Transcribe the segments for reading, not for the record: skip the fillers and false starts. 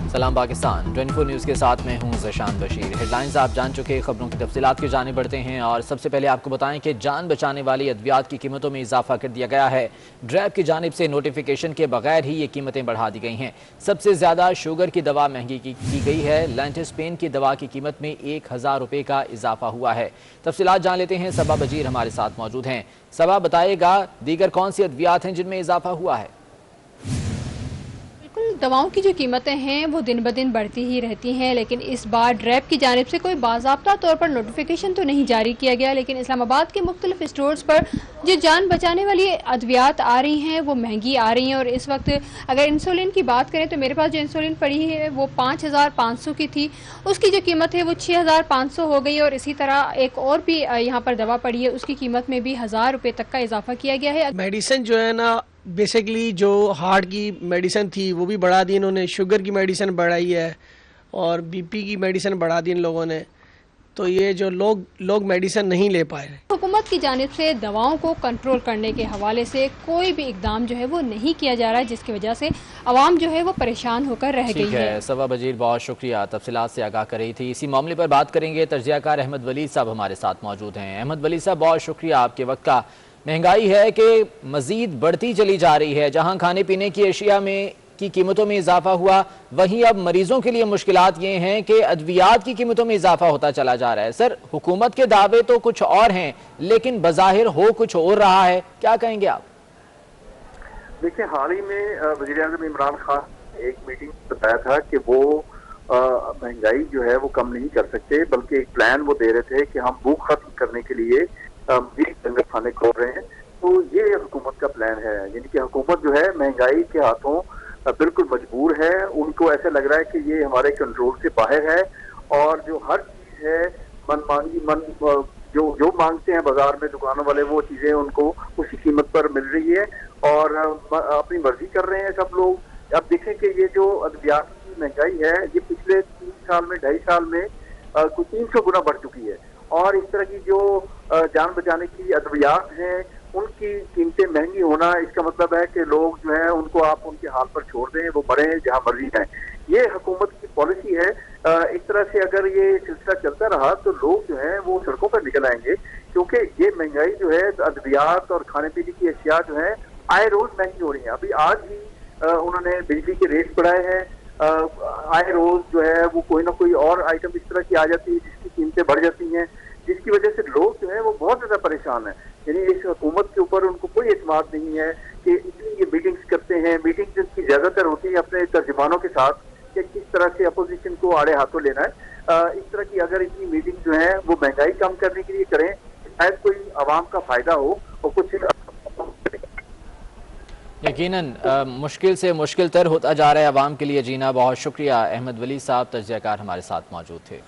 सलाम पाकिस्तान 24 न्यूज़ के साथ मैं हूं ज़शान बशीर। हेडलाइंस आप जान चुके, खबरों की तफसीलात की जाने बढ़ते हैं और सबसे पहले आपको बताएं कि जान बचाने वाली अद्वियात की कीमतों में इजाफा कर दिया गया है। ड्रैब की जानिब से नोटिफिकेशन के बगैर ही ये कीमतें बढ़ा दी गई हैं। सबसे ज़्यादा शुगर की दवा महंगी की गई है। लैंटिस्पेन की दवा की कीमत में 1000 रुपये का इजाफा हुआ है। तफसीलात जान लेते हैं, सबा बजीर हमारे साथ मौजूद हैं। सबा बताएगा दीगर कौन सी अद्वियात हैं जिनमें इजाफा हुआ है। दवाओं की जो कीमतें हैं वो दिन ब दिन बढ़ती ही रहती हैं, लेकिन इस बार ड्रैब की जानिब से कोई बाज़ाब्ता तौर पर नोटिफिकेशन तो नहीं जारी किया गया, लेकिन इस्लामाबाद के मुख्तलिफ स्टोर्स पर जो जान बचाने वाली अद्वियात आ रही हैं वो महंगी आ रही हैं। और इस वक्त अगर इंसुलिन की बात करें तो मेरे पास जो इंसुलिन पड़ी है वो 5500 की थी, उसकी जो कीमत है वो 6500 हो गई। और इसी तरह एक और भी यहाँ पर दवा पड़ी है, उसकी कीमत में भी 1000 रुपये तक का इजाफा किया गया है। मेडिसिन जो है ना, बेसिकली जो हार्ट की मेडिसिन थी वो भी बढ़ा दी इन्होंने, शुगर की मेडिसिन बढ़ाई है और बीपी की मेडिसिन बढ़ा दी इन लोगों ने। तो ये जो लोग मेडिसिन नहीं ले पाए। हुकूमत की जानिब से दवाओं को कंट्रोल करने के हवाले से कोई भी इकदाम जो है वो नहीं किया जा रहा है, जिसकी वजह से आवाम जो है वो परेशान होकर रह गई है। सबा बजीर बहुत शुक्रिया, तफसीलात से आगाह कर रही थी। इसी मामले पर बात करेंगे, तज्जियाकार अहमद वली साहब हमारे साथ मौजूद हैं। अहमद वली साहब बहुत शुक्रिया आपके वक्त का। महंगाई है कि मजीद बढ़ती चली जा रही है। जहां खाने पीने की अशिया में की कीमतों में इजाफा हुआ, वहीं अब मरीजों के लिए मुश्किलात ये हैं कि अद्वियात की कीमतों में इजाफा होता चला जा रहा है। सर, हुकूमत के दावे तो कुछ और हैं लेकिन बज़ाहिर हो कुछ और रहा है, क्या कहेंगे आप? देखिए, हाल ही में वज़ीर-ए-आज़म इमरान खान ने एक मीटिंग में बताया था कि वो महंगाई जो है वो कम नहीं कर सकते, बल्कि एक प्लान वो दे रहे थे कि हम भूख खत्म करने के लिए लंगर खाने खोल रहे हैं। तो ये हुकूमत का प्लान है, यानी कि हुकूमत जो है महंगाई के हाथों बिल्कुल मजबूर है। उनको ऐसा लग रहा है कि ये हमारे कंट्रोल से बाहर है और जो हर चीज है मन जो मांगते हैं बाजार में दुकानों वाले, वो चीजें उनको उसी कीमत पर मिल रही है और अपनी मर्जी कर रहे हैं सब लोग। अब देखें कि ये जो अद्वियात की महंगाई है ये पिछले 3 साल में 2.5 साल में कुछ 300 गुना बढ़ चुकी है। और इस तरह की जो जान बचाने की अद्वियात हैं उनकी कीमतें महंगी होना, इसका मतलब है कि लोग जो है उनको आप उनके हाल पर छोड़ दें, वो मरे जहां मर्जी जाएं। ये हुकूमत की पॉलिसी है। इस तरह से अगर ये सिलसिला चलता रहा तो लोग जो है वो सड़कों पर निकल आएंगे, क्योंकि ये महंगाई जो है अद्वियात और खाने पीने की अशिया जो है आए रोज महंगी हो रही है। अभी आज ही उन्होंने बिजली के रेट बढ़ाए हैं। आए रोज जो है वो कोई ना कोई और आइटम इस तरह की आ जाती है जिसकी कीमतें बढ़ जाती हैं, जिसकी वजह से लोग जो है वो बहुत ज्यादा परेशान है। यानी इस हुकूमत के ऊपर उनको कोई एतमाद नहीं है कि इतनी ये मीटिंग्स करते हैं। मीटिंग्स की ज्यादातर होती है अपने तर्जुमानों के साथ कि किस तरह से अपोजिशन को आड़े हाथों लेना है। इस तरह की अगर इतनी मीटिंग जो है वो महंगाई कम करने के लिए करें, शायद कोई आवाम का फायदा हो और कुछ यकीनन मुश्किल से मुश्किल तर होता जा रहा है आवाम के लिए जीना। बहुत शुक्रिया अहमद वली साहब, तज्जियाकार हमारे साथ मौजूद थे।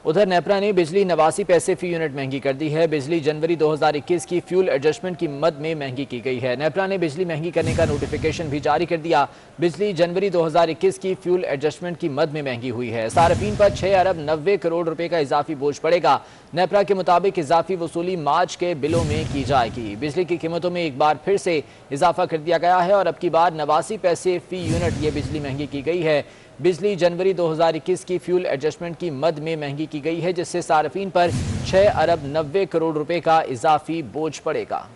उधर नेपरा ने बिजली 89 पैसे फी यूनिट महंगी कर दी है। बिजली जनवरी 2021 की फ्यूल एडजस्टमेंट की मद में महंगी की गई है। नेपरा ने बिजली महंगी करने का नोटिफिकेशन भी जारी कर दिया। बिजली जनवरी 2021 की फ्यूल एडजस्टमेंट की मद में महंगी हुई है। सार्फिन पर 6 अरब 90 करोड़ रुपए का इजाफी बोझ पड़ेगा। नेपरा के मुताबिक इजाफी वसूली मार्च के बिलों में की जाएगी। बिजली की कीमतों में एक बार फिर से इजाफा कर दिया गया है और अब की बार 89 पैसे फी यूनिट ये बिजली महंगी की गई है। बिजली जनवरी 2021 की फ्यूल एडजस्टमेंट की मद में महंगी की गई है, जिससे सार्फिन पर 6 अरब 90 करोड़ रुपए का इजाफी बोझ पड़ेगा।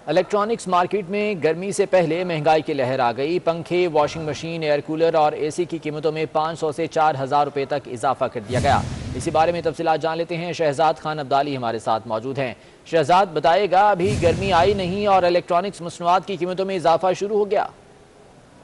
इलेक्ट्रॉनिक्स मार्केट में गर्मी से पहले महंगाई की लहर आ गई। पंखे, वॉशिंग मशीन, एयर कूलर और एसी की कीमतों में 500 से 4000 रुपए तक इजाफा कर दिया गया। इसी बारे में तफसीलात जान लेते हैं। शहजाद खान अब्दाली हमारे साथ मौजूद हैं। शहजाद, बताएगा, अभी गर्मी आई नहीं और इलेक्ट्रॉनिक्स मसनूआत की कीमतों में इजाफा शुरू हो गया?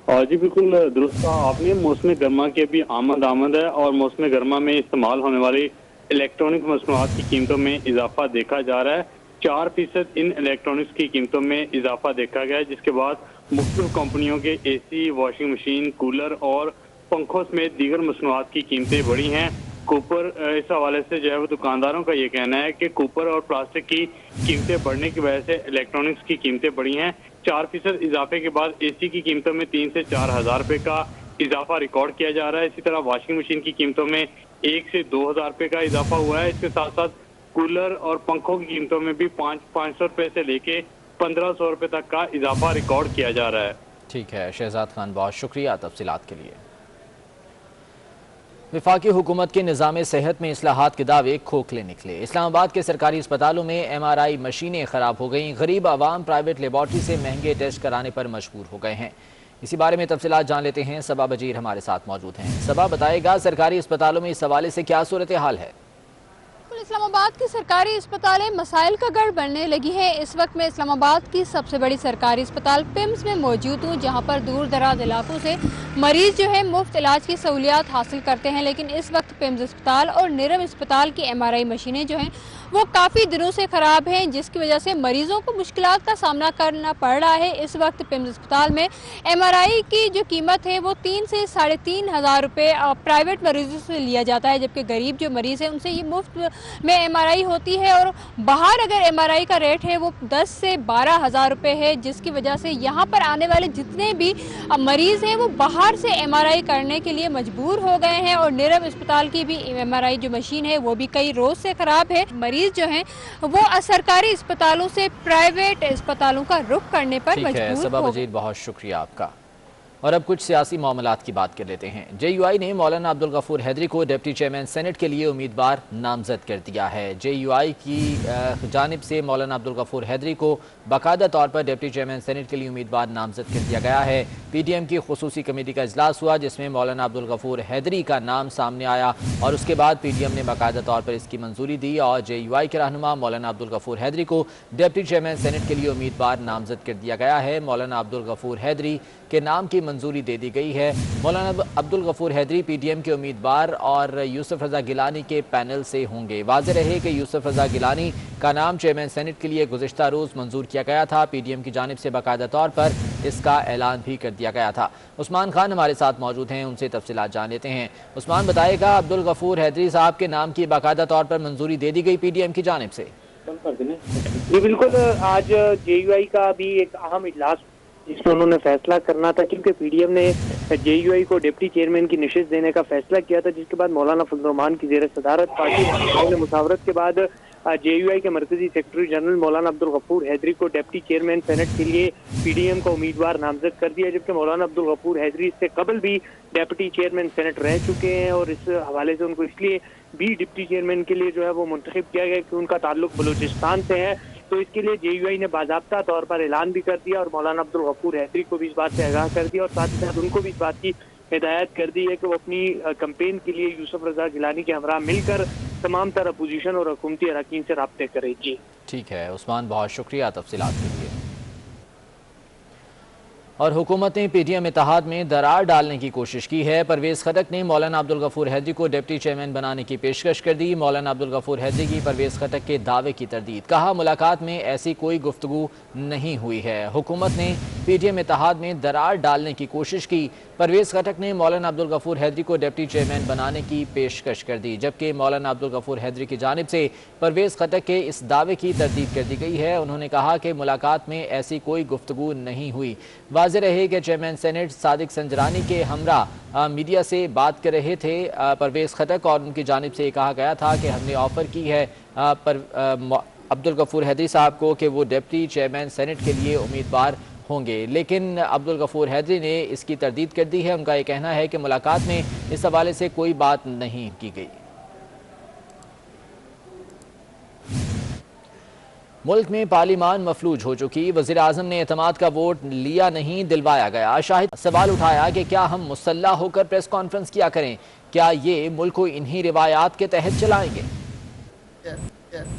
जी बिल्कुल दुरुस्त कहा आपने। मौसम गर्मा की अभी आमद है और मौसम गर्मा में इस्तेमाल होने वाली इलेक्ट्रॉनिक मसनूआत की कीमतों में इजाफा देखा जा रहा है। 4% इन इलेक्ट्रॉनिक्स की कीमतों में इजाफा देखा गया है, जिसके बाद मुख्तलिफ कंपनियों के एसी, वॉशिंग मशीन, कूलर और पंखों समेत दीगर मसनूआत की कीमतें बढ़ी हैं। कूपर इस हवाले से जो है वो दुकानदारों का ये कहना है कि कूपर और प्लास्टिक की कीमतें बढ़ने की वजह से इलेक्ट्रॉनिक्स की कीमतें बढ़ी हैं। 4% इजाफे के बाद एसी की कीमतों में 3 से 4 हजार रुपए का इजाफा रिकॉर्ड किया जा रहा है। इसी तरह वॉशिंग मशीन की कीमतों में 1 से 2 हजार रुपए का इजाफा हुआ है। इसके साथ साथ कूलर और पंखों की कीमतों में भी 500 रुपए से लेके 1500 रुपए तक का इजाफा रिकॉर्ड किया जा रहा है। ठीक है शहजाद खान, बहुत शुक्रिया तफसीलात के लिए। वफाकी हुकूमत के निज़ाम सेहत में इस्लाहात के दावे खोखले निकले। इस्लामाबाद के सरकारी अस्पतालों में MRI मशीनें खराब हो गईं। गरीब आवाम प्राइवेट लेबॉर्ट्री से महंगे टेस्ट कराने पर मजबूर हो गए हैं। इसी बारे में तफसीलात जान लेते हैं। सबा बजीर हमारे साथ मौजूद हैं। सबा, बताएगा सरकारी अस्पतालों में इस हवाले से क्या सूरत हाल है? इस्लामाबाद की सरकारी अस्पतालें मसाइल का गढ़ बनने लगी है। इस वक्त मैं इस्लामाबाद की सबसे बड़ी सरकारी अस्पताल पिम्स में मौजूद हूँ, जहाँ पर दूर दराज इलाकों से मरीज जो है मुफ्त इलाज की सहूलियात हासिल करते हैं। लेकिन इस वक्त पिम्स अस्पताल और निरम अस्पताल की MRI मशीनें जो हैं वो काफ़ी दिनों से ख़राब हैं, जिसकी वजह से मरीजों को मुश्किलात का सामना करना पड़ रहा है। इस वक्त पिम्स अस्पताल में MRI की जो कीमत है वो 3 से 3,500 रुपये प्राइवेट मरीजों से लिया जाता है, जबकि गरीब जो मरीज़ है उनसे ये मुफ्त में MRI होती है। और बाहर अगर MRI का रेट है वो 10 से 12,000 रुपये है, जिसकी वजह से यहाँ पर आने वाले जितने भी मरीज़ हैं वो बाहर से MRI करने के लिए मजबूर हो गए हैं। और निरम अस्पताल की भी MRI जो मशीन है वो भी कई रोज़ से ख़राब है। मरीज जो हैं वो सरकारी अस्पतालों से प्राइवेट अस्पतालों का रुख करने पर मजबूर सबा बजीर, बहुत शुक्रिया आपका। और अब कुछ सियासी मामलात की बात कर लेते हैं। JUI ने मौलाना अब्दुल गफूर हैदरी को डिप्टी चेयरमैन सेनेट के लिए उम्मीदवार नामजद कर दिया है। JUI की जानिब से मौलाना अब्दुल गफूर हैदरी को बाकायदा तौर पर डिप्टी चेयरमैन सेनेट के लिए उम्मीदवार नामजद कर दिया गया है। PDM की खुसूसी कमेटी का इजलास हुआ, जिसमें मौलाना अब्दुल गफूर हैदरी का नाम सामने आया और उसके बाद PDM ने बाकायदा तौर पर इसकी मंजूरी दी और JUI के रहनुमा मौलाना अब्दुल गफूर हैदरी को डिप्टी चेयरमैन सेनेट के लिए उम्मीदवार नामजद कर दिया गया है। मौलाना अब्दुल गफूर हैदरी के नाम की मंजूरी दे दी गई है। मौलाना अब्दुल गफूर हैदरी PDM के उम्मीदवार और यूसुफ रजा गिलानी के पैनल से होंगे। वाज़ेह रहे कि यूसुफ रजा गिलानी का नाम चेयरमैन सेनेट के लिए गुज़िश्ता रोज़ मंजूर किया गया था। PDM की जानिब से बाकायदा तौर पर इसका ऐलान भी कर दिया गया था। उस्मान खान हमारे साथ मौजूद हैं, उनसे तफसीलात जान लेते हैं। उस्मान, बताएगा अब्दुल गफूर हैदरी साहब के नाम की बाकायदा तौर पर मंजूरी दे दी गई PDM की जानिब से? जी बिल्कुल, आज JUI का भी एक अहम इजलास जिसमें उन्होंने फैसला करना था, क्योंकि PDM ने JUI को डिप्टी चेयरमैन की निशिस्त देने का फैसला किया था, जिसके बाद मौलाना फजल रहमान की ज़ेर सदारत पार्टी मुशावरत के बाद JUI के मरकजी सेक्रेटरी जनरल मौलाना अब्दुल गफूर हैदरी को डिप्टी चेयरमैन सेनेट के लिए PDM का उम्मीदवार नामजद कर दिया, जबकि मौलाना अब्दुल गफूर हैदरी इससे कबल भी डिप्टी चेयरमैन सेनेट रह चुके हैं और इस हवाले से उनको इसलिए भी डिप्टी चेयरमैन के लिए जो है वो मुंतखब किया गया कि उनका ताल्लुक बलूचिस्तान से है। तो इसके लिए JUI ने बाज़ाब्ता तौर पर ऐलान भी कर दिया और मौलाना अब्दुल गफूर हैदरी को भी इस बात से आगाह कर दिया और साथ ही साथ उनको भी इस बात की हिदायत कर दी है कि वो अपनी कैंपेन के लिए यूसुफ रजा गिलानी के हमरा मिलकर तमाम तरह अपोजिशन और हुकूमती अरकान से राब्ते करें। जी ठीक है उस्मान, बहुत शुक्रिया तफसीलात के लिए। और हुकूमत ने PDM इत्तेहाद में दरार डालने की कोशिश की है। परवेज़ खटक ने मौलाना अब्दुल गफूर हैदरी को डिप्टी चेयरमैन बनाने की पेशकश कर दी। मौलाना अब्दुल गफूर हैदरी की परवेज़ खटक के दावे की तरदीद, कहा मुलाकात में ऐसी कोई गुफ्तगू नहीं हुई है। हुकूमत ने PDM इत्तेहाद में दरार डालने की कोशिश की। परवेज़ खटक ने मौलाना अब्दुल गफूर हैदरी को डिप्टी चेयरमैन बनाने की पेशकश कर दी, जबकि मौलाना अब्दुल गफूर हैदरी की जानिब से परवेज़ खटक के इस दावे की तरदीद कर दी गई है। उन्होंने कहा कि मुलाकात में ऐसी कोई गुफ्तगू नहीं हुई। वाज़ेह रहे कि चेयरमैन सेनेट सादिक संजरानी के हमरा मीडिया से बात कर रहे थे परवेज़ खटक और उनकी जानिब से कहा गया था कि हमने ऑफ़र की है अब्दुल गफूर हैदरी साहब को कि वो डिप्टी चेयरमैन सेनेट के लिए उम्मीदवार होंगे, लेकिन अब्दुल गफूर हैदरी ने इसकी तरदीद कर दी है। उनका ये कहना है कि मुलाकात में इस हवाले से कोई बात नहीं की गई। मुल्क में पार्लिमान मफलूज हो चुकी, वज़ीर आज़म ने एतमाद का वोट लिया नहीं दिलवाया गया। शाहिद सवाल उठाया कि क्या हम मुसल्ला होकर प्रेस कॉन्फ्रेंस किया करें, क्या ये मुल्क को इन्हीं रिवायात के तहत चलाएंगे?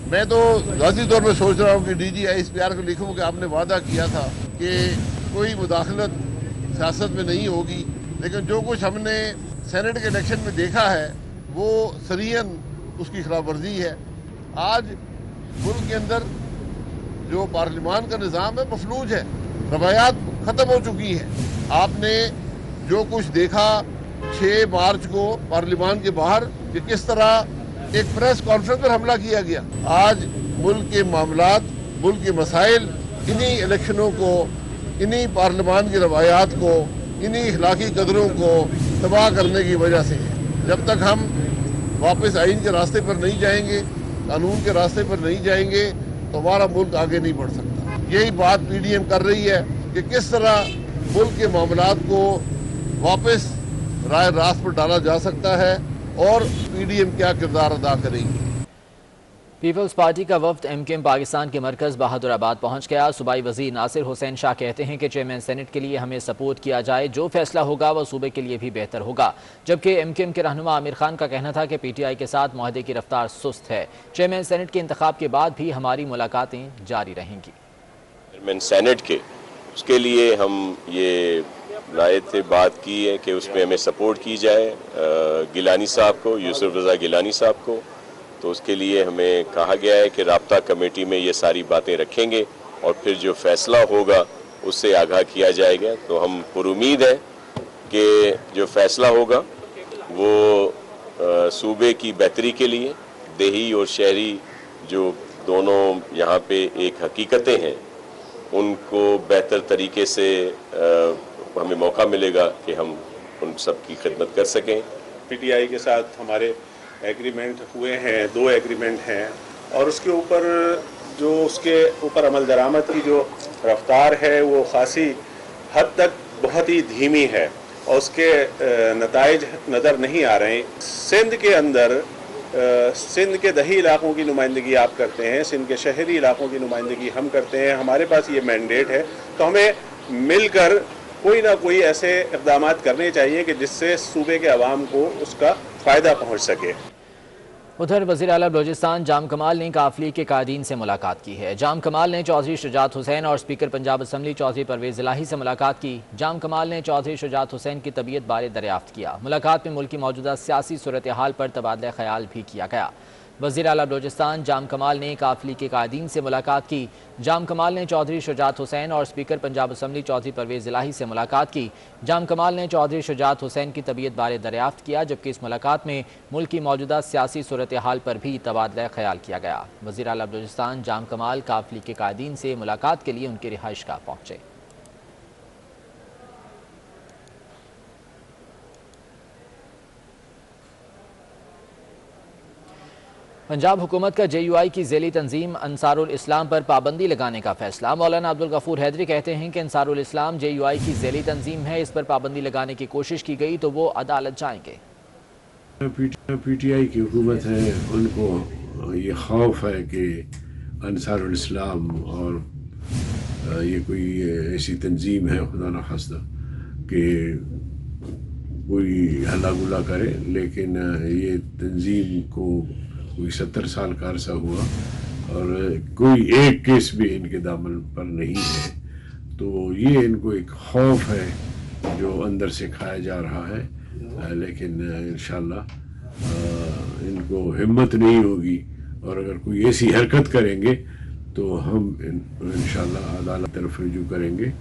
मैं तो ज़ाती तौर पर सोच रहा हूँ कि DG/ISPR को लिखूँ कि आपने वादा किया था कि कोई मुदाखलत सियासत में नहीं होगी, लेकिन जो कुछ हमने सेनेट के इलेक्शन में देखा है वो सरीहन उसकी खिलाफ वर्जी है। आज मुल्क के अंदर जो पार्लिमान का निज़ाम है मफलूज है, रवायात ख़त्म हो चुकी हैं। आपने जो कुछ देखा 6 मार्च को पार्लिमान के बाहर कि किस तरह एक प्रेस कॉन्फ्रेंस पर हमला किया गया। आज मुल्क के मामलात, मुल्क के मसाइल इन्हीं इलेक्शनों को, इन्हीं पार्लिमान की रवायात को, इन्हीं इखलाकी कदरों को तबाह करने की वजह से है। जब तक हम वापस आइन के रास्ते पर नहीं जाएंगे, कानून के रास्ते पर नहीं जाएंगे, तो हमारा मुल्क आगे नहीं बढ़ सकता। यही बात पीडीएम कर रही है कि किस तरह मुल्क के मामलात को वापस राय रास्त पर डाला जा सकता है और पीडीएम क्या किरदार अदा करेगी। पीपल्स पार्टी का वफ्द एमकेएम पाकिस्तान के मरकज बहादुराबाद पहुंच गया। सूबाई वजीर नासिर हुसैन शाह कहते हैं कि चेयरमैन सेनेट के लिए हमें सपोर्ट किया जाए, जो फैसला होगा वह सूबे के लिए भी बेहतर होगा। जबकि एमकेएम के रहनुमा आमिर खान का कहना था कि पीटीआई के साथ मुआहदे की रफ्तार सुस्त है। चेयरमैन सेनेट के इंतखाब के बाद भी हमारी मुलाकातें जारी रहेंगी। चेयरमैन सेनेट के उसके लिए हम ये लाए थे, बात की है कि उसमें हमें सपोर्ट की जाए गिलानी साहब को, यूसुफ रजा गिलानी साहब को। तो उसके लिए हमें कहा गया है कि राब्ता कमेटी में ये सारी बातें रखेंगे और फिर जो फैसला होगा उससे आगाह किया जाएगा। तो हम पुरुमीद हैं कि जो फैसला होगा वो सूबे की बेहतरी के लिए, देही और शहरी जो दोनों यहाँ पे एक हकीकतें हैं, उनको बेहतर तरीके से हमें मौका मिलेगा कि हम उन सब की खिदमत कर सकें। पीटीआई के साथ हमारे एग्रीमेंट हुए हैं, 2 एग्रीमेंट हैं और उसके ऊपर जो उसके ऊपर अमल दरामद की जो रफ्तार है वो खासी हद तक बहुत ही धीमी है और उसके नताइज नज़र नहीं आ रहे हैं। सिंध के अंदर सिंध के दही इलाकों की नुमाइंदगी आप करते हैं, सिंध के शहरी इलाकों की नुमाइंदगी हम करते हैं। हमारे पास ये मैंडेट है, तो हमें मिलकर कोई ना कोई ऐसे इक़दाम करने चाहिए कि जिससे सूबे के अवाम को उसका फ़ायदा पहुँच सके। उधर वज़ीर आला बलोचिस्तान जाम कमाल ने काफिले के कायदीन से मुलाकात की है। जाम कमाल ने चौधरी शुजात हुसैन और स्पीकर पंजाब असम्बली चौधरी परवेज़ इलाही से मुलाकात की। जाम कमाल ने चौधरी शुजात हुसैन की तबीयत बारे दरियाफ्त किया। मुलाकात में मुल्क की मौजूदा सियासी सूरत हाल पर तबादला ख्याल भी किया गया। वज़ीर आला बलोचिस्तान जाम कमाल ने काफिले के कायदीन से मुलाकात की। जाम कमाल ने चौधरी शुजात हुसैन और स्पीकर पंजाब असम्बली चौधरी परवेज़ इलाही से मुलाकात की। जाम कमाल ने चौधरी शुजात हुसैन की तबीयत बारे दरियाफ्त किया, जबकि इस मुलाकात में मुल्क की मौजूदा सियासी सूरत हाल पर भी तबादला ख्याल किया गया। वज़ीर आला बलोचिस्तान जाम कमाल काफिले के कायदीन से मुलाकात के लिए उनकी रिहाइश गाह पहुँचे। पंजाब हुकूमत का JUI की ज़ेली तंजीम अंसारुल इस्लाम पर पाबंदी लगाने का फैसला। मौलाना अब्दुल गफूर हैदरी कहते हैं कि अंसारुल इस्लाम JUI की ज़ेली तंजीम है, इस पर पाबंदी लगाने की कोशिश की गई तो वो अदालत जाएंगे। PTI की हुकूमत है, उनको ये खौफ है कि अंसारुल इस्लाम और ये कोई ऐसी तंजीम है खुदा न खास्ता कि कोई हल्ला गुल्ला करे, लेकिन ये तंजीम को कोई 70 साल का अरसा हुआ और कोई एक केस भी इनके दामन पर नहीं है। तो ये इनको एक खौफ है जो अंदर से खाया जा रहा है, लेकिन इंशाअल्लाह इनको हिम्मत नहीं होगी और अगर कोई ऐसी हरकत करेंगे तो हम इंशाअल्लाह अदालत तरफ रुजू करेंगे।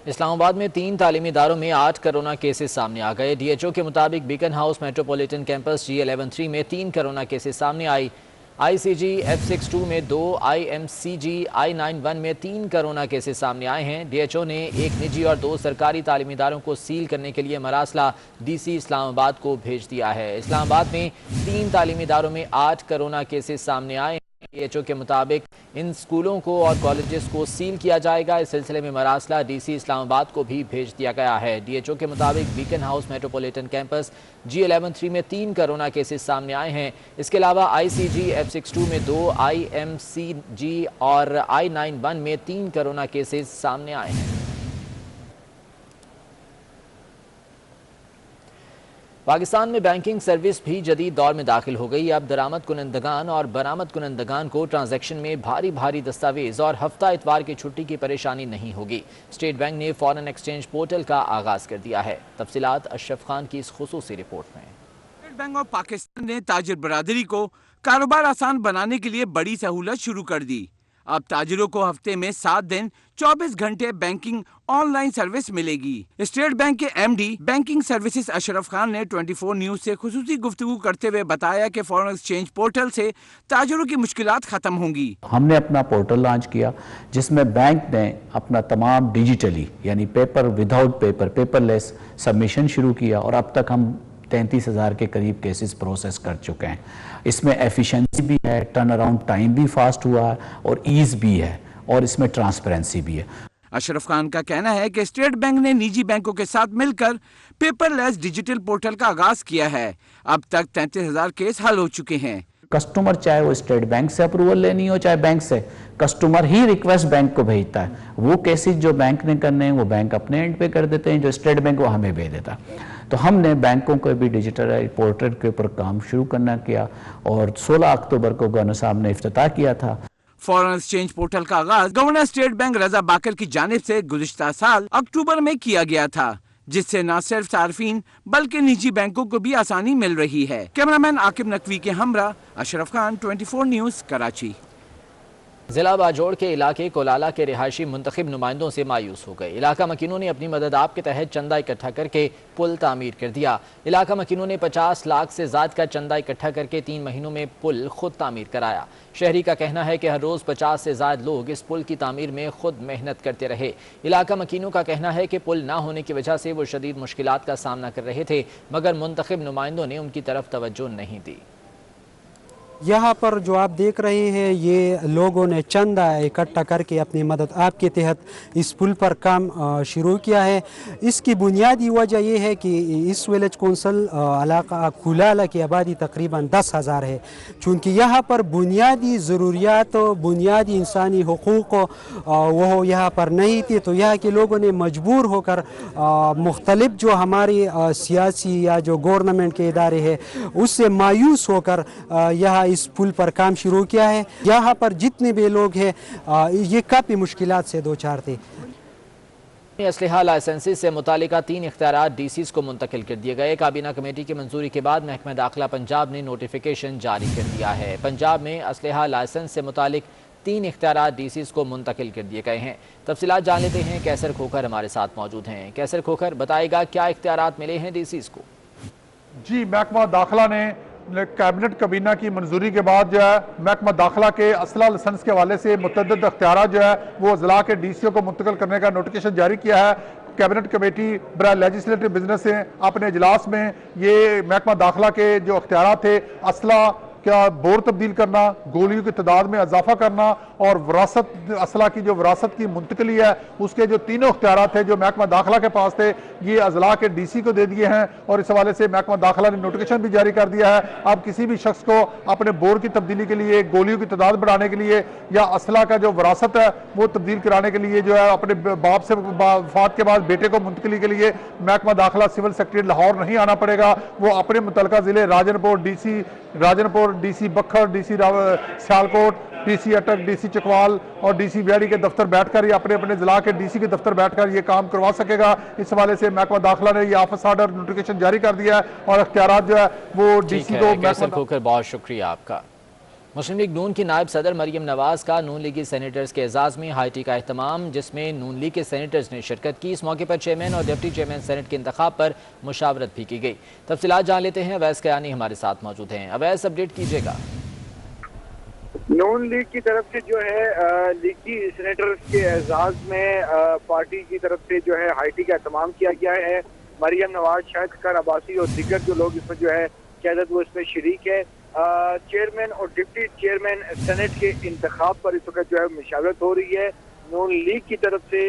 इस्लामाबाद में 3 तालीमी इदारों में 8 कोरोना केसेस सामने आ गए। DHO के मुताबिक beacon house metropolitan campus G113 में 3 कोरोना केसेस सामने आई। ICG F62 में 2, IMCG I91 में 3 कोरोना केसेस सामने आए हैं। DHO ने 1 निजी और 2 सरकारी तालीमी इदारों को सील करने के लिए मरासला DC इस्लामाबाद को भेज दिया है। इस्लामाबाद में 3 तालीमी इदारों में 8 कोरोना केसेस सामने आए। DHO के मुताबिक इन स्कूलों को और कॉलेजेस को सील किया जाएगा। इस सिलसिले में मरासला DC इस्लामाबाद को भी भेज दिया गया है। DHO के मुताबिक beacon house metropolitan campus G113 में 3 कोरोना केसेस सामने आए हैं। इसके अलावा ICG F62 में 2, IMCG और I91 में 3 कोरोना केसेस सामने आए हैं। पाकिस्तान में बैंकिंग सर्विस भी जदीद दौर में दाखिल हो गई। अब दरामद कुनंदगान और बरामद कुनंदगान को ट्रांजैक्शन में भारी भारी दस्तावेज और हफ्ता इतवार की छुट्टी की परेशानी नहीं होगी। स्टेट बैंक ने फॉरेन एक्सचेंज पोर्टल का आगाज कर दिया है। तफसीलात अशरफ खान की इस खुसूसी रिपोर्ट में। स्टेट बैंक ऑफ पाकिस्तान ने ताजिर बरादरी को कारोबार आसान बनाने के लिए बड़ी सहूलत शुरू कर दी। अब ताजिरों को हफ्ते में 7 दिन 24 घंटे बैंकिंग ऑनलाइन सर्विस मिलेगी। स्टेट बैंक के MD banking services Ashraf Khan ने 24 न्यूज से खुसूसी गुफ्तगू करते हुए बताया कि फॉरेन एक्सचेंज पोर्टल से ताजिरों की मुश्किलात खत्म होंगी। हमने अपना पोर्टल लॉन्च किया जिसमें बैंक ने अपना तमाम डिजिटली यानी paper without paper paperless submission शुरू किया और अब तक हम 33,000 के करीब केसेस प्रोसेस कर चुके हैं। इसमें एफिशिएंसी भी है, टर्न अराउंड टाइम भी फास्ट हुआ है और ईज भी है और इसमें ट्रांसपेरेंसी भी है। अशरफ खान का कहना है कि स्टेट बैंक ने निजी बैंकों के साथ मिलकर पेपरलेस डिजिटल पोर्टल का आगाज किया है। अब तक 33,000 केस हल हो चुके हैं। कस्टमर चाहे वो स्टेट बैंक से अप्रूवल लेनी हो चाहे बैंक से, कस्टमर ही रिक्वेस्ट बैंक को भेजता है। वो केसेस जो बैंक ने करने हैं वो बैंक अपने एंड पे कर देते हैं, जो स्टेट बैंक वो हमें भेज देता है। तो हमने बैंकों को भी डिजिटल पोर्टल के ऊपर काम शुरू करना किया और 16 अक्टूबर को गवर्नर साहब ने इफ्तिताह किया था। फॉरेन एक्सचेंज पोर्टल का आगाज गवर्नर स्टेट बैंक रजा बाकर की जानिब से गुज़िश्ता साल अक्टूबर में किया गया था, जिससे न सिर्फ सार्फिन बल्कि निजी बैंकों को भी आसानी मिल रही है। कैमरामैन आकिब नकवी के हमरा अशरफ खान, 24 न्यूज़, कराची। जिला बाजोड़ के इलाके कोलाला के रिहायशी मुंतखब नुमाइंदों से मायूस हो गए। इलाका मकीनों ने अपनी मदद आप के तहत चंदा इकट्ठा करके पुल तामीर कर दिया। इलाका मकीनों ने 50 लाख से ज़्यादा का चंदा इकट्ठा करके 3 महीनों में पुल खुद तामीर कराया। शहरी का कहना है कि हर रोज़ 50 से ज़्यादा लोग इस पुल की तामीर में खुद मेहनत करते रहे। इलाका मकीनों का कहना है कि पुल ना होने की वजह से वो शदीद मुश्किलात का सामना कर रहे थे, मगर मुंतखब नुमाइंदों ने उनकी तरफ तवज्जो नहीं दी। यहाँ पर जो आप देख रहे हैं ये लोगों ने चंदा इकट्ठा करके अपनी मदद आप के तहत इस पुल पर काम शुरू किया है। इसकी बुनियादी वजह यह है कि इस विलेज कौंसिल इलाका कुलाला की आबादी तकरीबन 10,000 है। चूँकि यहाँ पर बुनियादी ज़रूरियात बुनियादी इंसानी हुकूक़ वो यहाँ पर नहीं थी, तो यहाँ के लोगों ने मजबूर होकर मुख्तलिफ जो हमारी सियासी या जो गवर्नमेंट के इदारे हैं उससे मायूस होकर यहाँ इस पुल पर काम शुरू किया है। यहाँ पर जितने भी लोग हैं ये काफ़ी मुश्किलात से दो चार थे। असलहा लाइसेंसेस से मुतालिका 3 इख्तियारात डीसीज को मुंतकिल कर दिए गए। काबीना कमेटी की मंजूरी के बाद महकमा दाखिला पंजाब ने नोटिफिकेशन जारी कर दिया है। पंजाब में असलहा लाइसेंस से मुतालिक 3 इख्तियारात डीसीज को मुंतकिल कर दिए गए हैं। तफसीलात जान लेते हैं। कैसर खोखर हमारे साथ मौजूद हैं। कैसर खोखर बताएगा क्या इख्तियारात मिले हैं डीसीज को? जी, महकमा दाखिला ने कैबिनेट कबीना की मंजूरी के बाद जो है महकमा दाखिला के असला लाइसेंस के हवाले से मुतअद्दिद इख्तियारात जो है वो ज़िला के डीसीओ को मुंतकिल करने का नोटिफिकेशन जारी किया है। कैबिनेट कमेटी बरा लेजिस्लेटिव बिजनेस से अपने इजलास में ये महकमा दाखिला के जो इख्तियारात थे असला क्या बोर तब्दील करना, गोलियों की तादाद में इजाफा करना और विरासत असला की जो विरासत की मुंतकली है उसके जो तीनों इख्तियारात थे जो महकमा दाखिला के पास थे ये अजला के डीसी को दे दिए हैं। और इस हवाले से महकमा दाखिला ने नोटिफिकेशन भी जारी कर दिया है। अब किसी भी शख्स को अपने बोर की तब्दीली के लिए, गोलियों की तादाद बढ़ाने के लिए या असला का जो विरासत है वो तब्दील कराने के लिए जो है अपने बाप से वफात के बाद बेटे को मुंतकली के लिए महकमा दाखिला सिविल सेक्रेटरी लाहौर नहीं आना पड़ेगा। वो अपने मुतलका जिले राजनपुर डीसी राजनपुर, डीसी बखर, डीसी सियालकोट, डीसी अटक, डीसी चकवाल और डीसी बिहाड़ी के दफ्तर बैठकर ही अपने अपने जिला के डीसी के दफ्तर बैठकर ये काम करवा सकेगा। इस हवाले से महकमा दाखिला ने ये ऑफिस ऑर्डर नोटिफिकेशन जारी कर दिया है और इख्तियारात जो है वो डीसी को। कैसर खोखर बहुत शुक्रिया आपका। मुस्लिम लीग नून की नायब सदर मरियम नवाज का नून लीगी सेनेटर्स के एजाज़ में हाई टी का अहतमाम, जिसमें नून लीग के सेनेटर्स ने शिरकत की। इस मौके पर चेयरमैन और डिप्टी चेयरमैन सेनेट के इंतखाब पर मुशावरत भी की गई। तफसीलात जान लेते हैं। अवैस कयानी हमारे साथ मौजूद हैं। अवैस, अपडेट कीजिएगा। नून लीग की तरफ से जो है लीगी सेनेटर्स के एजाज में पार्टी की तरफ से जो है हाई टी का एहतमाम किया गया है। मरियम नवाज, शाहिद अख्तर अब्बासी और दीगर जो लोग इसमें जो है क़यादत वो इसमें शरीक है। चेयरमैन और डिप्टी चेयरमैन सेनेट के इंतखाब पर इस वक्त जो है मुशावरत हो रही है। नून लीग की तरफ से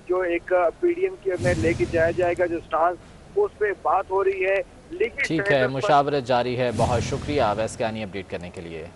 जो एक पीडीएम के में लेके जाया जाएगा जो स्टांस, उस पर बात हो रही है। ठीक है, मुशावरत जारी है। बहुत शुक्रिया अवैस कयानी अपडेट करने के लिए।